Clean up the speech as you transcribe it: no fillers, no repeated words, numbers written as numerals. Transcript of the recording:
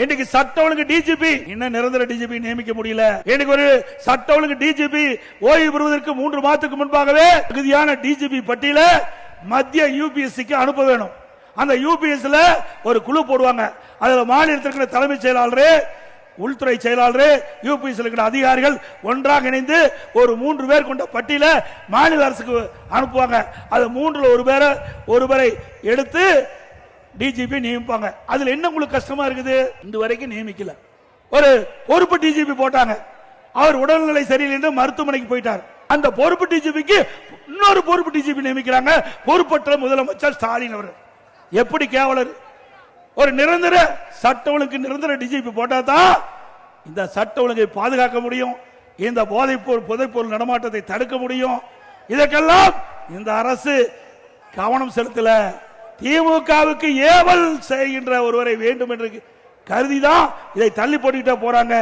இன்னைக்கு சட்ட ஒழுங்கு டிஜிபி இன்னும் நிரந்தர டிஜிபி நியமிக்க முடியல. இன்னைக்கு ஒரு சட்ட ஒழுங்கு டிஜிபி ஓய்வு பெறுவதற்கு 3 மாதத்துக்கு முன்பாகவே தகுதியான டிஜிபி பட்டியல மத்திய யூபிஎஸ்சிக்கு அனுப்ப வேணும். அந்த யூபிஎஸ்ல ஒரு குழு போடுவாங்க. அதுல மாநிலத்திற்கு தலைமைச் செயலாளர், உள்துறை செயலாளர், யூபிஎஸ்ல இருக்கிற அதிகாரிகள் ஒன்றாக இணைந்து ஒரு 3 பேர் கொண்ட பட்டியல மாநில அரசுக்கு அனுப்புவாங்க. அது 3ல் ஒரு பேரை எடுத்து டிஜிபி நியமிப்பாங்க. அதுல என்ன உங்களுக்கு கஷ்டமா இருக்குது? இந்த வரைக்கும் நியமிக்கல. ஒரு பொறுப்பு டிஜிபி போட்டாங்க. அவர் உடல்நிலை சரியில்லை என்று மருத்துவமனைக்கு போயிட்டார். அந்த பொறுப்பு டிஜிபிக்கு இன்னொரு பொறுப்பு டிஜிபி நியமிக்கிறாங்க. பொறுப்பற்ற முதலமைச்சர் ஸ்டாலின் அவர். எப்படி கேவலர்! ஒரு நிரந்தர சட்ட ஒழுங்கு நிரந்தர டிஜிபி போட்டா தான் இந்த சட்ட ஒழுங்கை பாதுகாக்க முடியும். இந்த போதைப்பொருள் நடமாட்டத்தை தடுக்க முடியும். இதற்கெல்லாம் இந்த அரசு கவனம் செலுத்தல. திமுகவுக்கு ஏவல் செய்கின்ற ஒருவரை வேண்டும் என்று கருதிதான் இதை தள்ளி போட்டுக்கிட்டே போறாங்க.